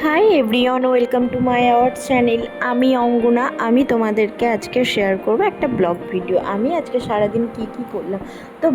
Hi everyone, welcome to my our channel. আমি অঙ্গনা। আমি তোমাদেরকে আজকে শেয়ার করব একটা ব্লগ ভিডিও। আমি আজকে সারাদিন কি করলাম। তো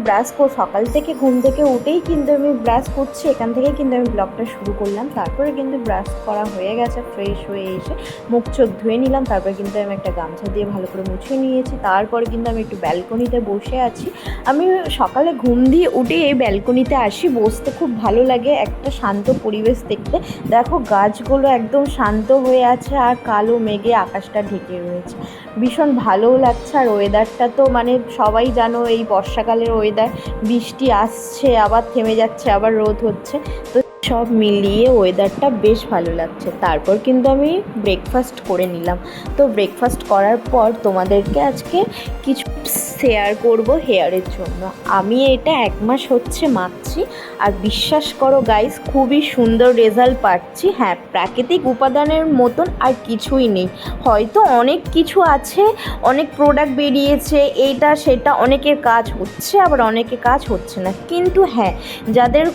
সকাল থেকে ঘুম থেকে উঠেই কিন্তু আমি ব্রাশ করছি, এখান থেকেই কিন্তু আমি ব্লগটা শুরু করলাম। তারপরে কিন্তু ব্রাশ করা হয়ে গেছে, ফ্রেশ হয়ে এসে মুখ চোখ ধুয়ে নিলাম। তারপরে কিন্তু আমি একটা গামছা দিয়ে ভালো করে মুছে নিয়েছি। তারপরে কিন্তু আমি একটু ব্যালকনিতে বসে আছি। আমি সকালে ঘুম দিয়ে উঠে এই ব্যালকনিতে আসি, বসতে খুব ভালো লাগে, একটা শান্ত পরিবেশ দেখতে। দেখো গাছগুলো একদম শান্ত হয়ে আছে আর কালো মেঘে আকাশটা ঢেকে রয়েছে, ভীষণ ভালোও লাগছে। আর ওয়েদারটা তো মানে সবাই জানো, এই বর্ষাকালের ওয়েদার, বৃষ্টি আসছে আবার থেমে যাচ্ছে, আবার রোদ হচ্ছে, তো সব মিলিয়ে ওয়েদারটা বেশ ভালো লাগছে। তারপর কিন্তু আমি ব্রেকফাস্ট করে নিলাম। তো ব্রেকফাস্ট করার পর তোমাদেরকে আজকে কিছু শেয়ার করব হেয়ারের জন্য। আমি এটা 1 মাস হচ্ছে মাখছি আর বিশ্বাস করো গাইস, খুবই সুন্দর রেজাল্ট পাচ্ছি। হ্যাঁ, প্রাকৃতিক উপাদানের মতন আর কিছুই নেই। হয়তো অনেক কিছু আছে, অনেক প্রোডাক্ট বেরিয়েছে, এইটা সেটা, অনেকের কাজ হচ্ছে আবার অনেকের কাজ হচ্ছে না, কিন্তু হ্যাঁ, যাদের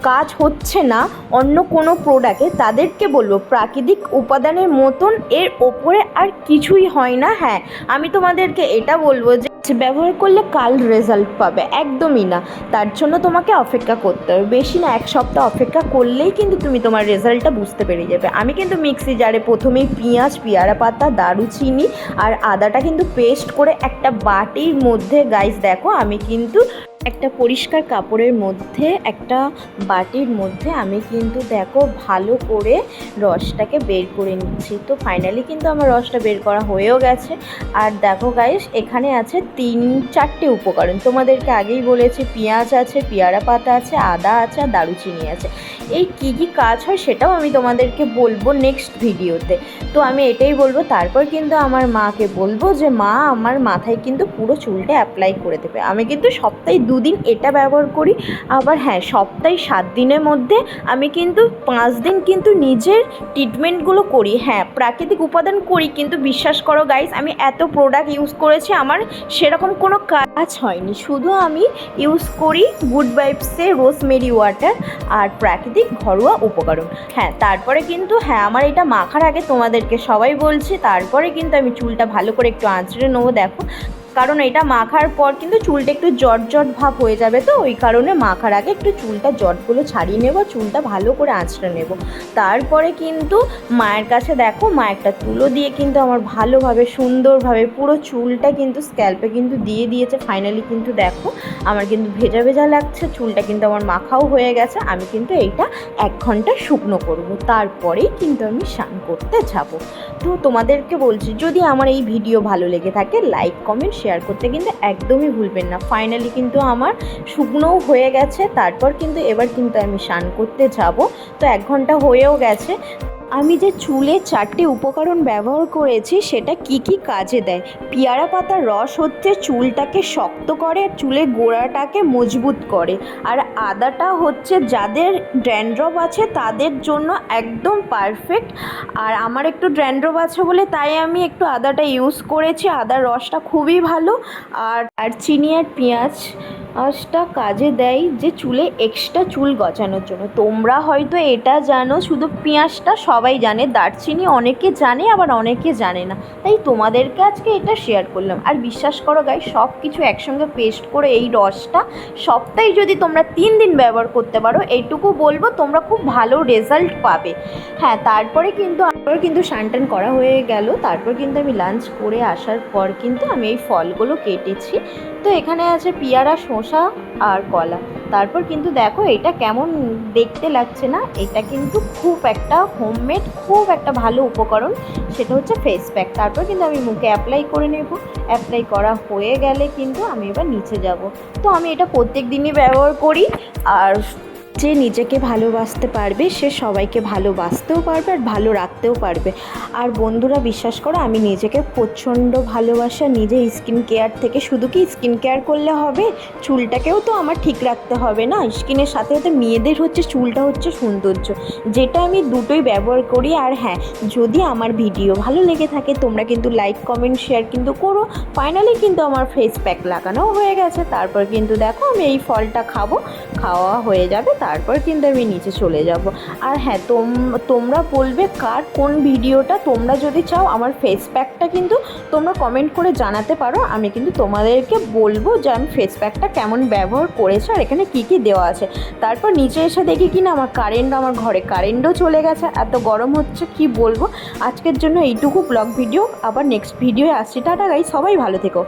কাজ হচ্ছে না অন্য কোনো প্রোডাক্টে, তাদেরকে বলবো প্রাকৃতিক উপাদানের মতন এর ওপরে আর কিছুই হয় না। হ্যাঁ, আমি তোমাদেরকে এটা বলবো যে ব্যবহার করলে কাল রেজাল্ট পাবে, একদমই না। তার জন্য তোমাকে অপেক্ষা করতে হবে, বেশি না 1 সপ্তাহ অপেক্ষা করলেই কিন্তু তুমি তোমার রেজাল্টটা বুঝতে পেরে যাবে। আমি কিন্তু মিক্সি জারে প্রথমেই পেঁয়াজ, পেয়ারা পাতা, দারুচিনি আর আদাটা কিন্তু পেস্ট করে একটা বাটির মধ্যে, গাইস দেখো আমি কিন্তু একটা পরিষ্কার কাপড়ের মধ্যে, একটা বাটির মধ্যে আমি কিন্তু দেখো ভালো করে রসটাকে বের করে নিচ্ছি। তো ফাইনালি কিন্তু আমার রসটা বের করা হয়েও গেছে। আর দেখো গাইস, এখানে আছে 3-4টে উপকরণ। তোমাদেরকে আগেই বলেছি, পেঁয়াজ আছে, পেয়ারা পাতা আছে, আদা আছে আর দারুচিনি আছে। এই কী কাজ হয় সেটাও আমি তোমাদেরকে বলবো নেক্সট ভিডিওতে। তো আমি এটাই বলবো। তারপর কিন্তু আমার মাকে বলবো যে মা, আমার মাথায় কিন্তু পুরো চুলটা অ্যাপ্লাই করে দেবে। আমি কিন্তু সপ্তাহে 2 দিন এটা ব্যবহার করি, আবার হ্যাঁ, সপ্তাহে 7 দিনের মধ্যে আমি কিন্তু 5 দিন কিন্তু নিজের ট্রিটমেন্টগুলো করি। হ্যাঁ, প্রাকৃতিক উপাদান করি, কিন্তু বিশ্বাস করো গাইস, আমি এত প্রোডাক্ট ইউজ করেছি, আমার সেরকম কোনো কাজ হয়নি। শুধু আমি ইউজ করি গুড ভাইবসের রোজমেরি ওয়াটার আর প্রাকৃতিক ঘরোয়া উপকরণ। হ্যাঁ, তারপরে কিন্তু হ্যাঁ, আমার এটা মাখার আগে তোমাদেরকে সবাই বলছি, তারপরে কিন্তু আমি চুলটা ভালো করে একটু আঁচড়ে নেবো। দেখো, কারণ এটা মাখার পর কিন্তু চুলটা একটু জট ভাব হয়ে যাবে, তো ওই কারণে মাখার আগে একটু চুলটা জটগুলো ছাড়িয়ে নেব, চুলটা ভালো করে আঁচড়ে নেব। তারপরে কিন্তু মায়ের কাছে দেখো, মা একটা তুলো দিয়ে কিন্তু আমার ভালোভাবে সুন্দরভাবে পুরো চুলটা কিন্তু স্ক্যাল্পে কিন্তু দিয়ে দিয়েছে। ফাইনালি কিন্তু দেখো আমার কিন্তু ভেজা ভেজা লাগছে, চুলটা কিন্তু আমার মাখাও হয়ে গেছে। আমি কিন্তু এইটা 1 ঘন্টা শুকনো করব, তারপরেই কিন্তু আমি স্নান করতে যাব। তো তোমাদেরকে বলছি, যদি আমার এই ভিডিও ভালো লেগে থাকে, লাইক কমেন্ট শেয়ার করতে কিন্তু একদমই ভুলবেন না। ফাইনালি কিন্তু আমার শুকনোও হয়ে গেছে। তারপর কিন্তু এবার কিন্তু আমি স্নান করতে যাব। তো 1 ঘন্টা হয়েও গেছে। আমি যে চুলে 4টে উপকরণ ব্যবহার করেছি সেটা কি কাজে দেয়। পেয়ারা পাতার রস হচ্ছে চুলটাকে শক্ত করে, চুলের গোড়াটাকে মজবুত করে। আর আদাটা হচ্ছে যাদের ড্যান্ড্রফ আছে তাদের জন্য একদম পারফেক্ট। আর আমার একটু ড্যান্ড্রফ আছে বলে তাই আমি একটু আদাটা ইউজ করেছি, আদার রসটা খুবই ভালো। আর চিনি আর পেঁয়াজটা কাজে দেয় যে চুলে এক্সট্রা চুল গজানোর জন্য। তোমরা হয়তো এটা জানো, শুধু পেঁয়াজটা সবাই জানে, দারচিনি অনেকে জানে আবার অনেকে জানে না, তাই তোমাদেরকে আজকে এটা শেয়ার করলাম। আর বিশ্বাস করো গাই, সব কিছু একসঙ্গে পেস্ট করে এই রসটা সপ্তাহে যদি তোমরা 3 দিন ব্যবহার করতে পারো, এইটুকু বলবো তোমরা খুব ভালো রেজাল্ট পাবে। হ্যাঁ, তারপরে কিন্তু স্নান করা হয়ে গেল। তারপর কিন্তু আমি লাঞ্চ করে আসার পর কিন্তু আমি এই ফলগুলো কেটেছি। তো এখানে আছে পেয়ারা, শসা আর কলা। তারপর কিন্তু দেখো এটা কেমন দেখতে লাগছে না, এটা কিন্তু খুব একটা হোমমেড, খুব একটা ভালো উপকরণ, সেটা হচ্ছে ফেস প্যাক। তারপর কিন্তু আমি মুখে অ্যাপ্লাই করে নেব। অ্যাপ্লাই করা হয়ে গেলে কিন্তু আমি এবার নিচে যাব। তো আমি এটা প্রত্যেক দিনই ব্যবহার করি। আর যে নিজেকে ভালোবাসতে পারবে সে সবাইকে ভালোবাসতেও পারবে আর ভালো রাখতেও পারবে। আর বন্ধুরা, বিশ্বাস করো আমি নিজেকে প্রচণ্ড ভালোবাসি। নিজে স্কিন কেয়ার থেকে শুধু কি স্কিন কেয়ার করলে হবে, চুলটাকেও তো আমার ঠিক রাখতে হবে না। স্কিনের সাথে সাথে মেয়েদের হচ্ছে চুলটা হচ্ছে সৌন্দর্য, যেটা আমি দুটোই ব্যবহার করি। আর হ্যাঁ, যদি আমার ভিডিও ভালো লেগে থাকে তোমরা কিন্তু লাইক কমেন্ট শেয়ার কিন্তু করো। ফাইনালি কিন্তু আমার ফেস প্যাক লাগানো হয়ে গেছে। তারপর কিন্তু দেখো আমি এই ফলটা খাওয়া হয়ে যাবে। তারপর কিন্তু আমি নিচে চলে যাব। আর হ্যাঁ, তোমরা বলবে কার কোন ভিডিওটা তোমরা যদি চাও আমার ফেস প্যাকটা কিন্তু তোমরা কমেন্ট করে জানাতে পারো। আমি কিন্তু তোমাদেরকে বলবো যে আমি ফেস প্যাকটা কেমন ব্যবহার করেছি আর এখানে কী কী দেওয়া আছে। তারপর নিচে এসে দেখি কি না আমার ঘরে কারেন্টও চলে গেছে, এত গরম হচ্ছে কি বলবো। আজকের জন্য এইটুকু ব্লগ ভিডিও, আবার নেক্সট ভিডিওয়ে আসছি। টাটা গাইস, সবাই ভালো থেকো।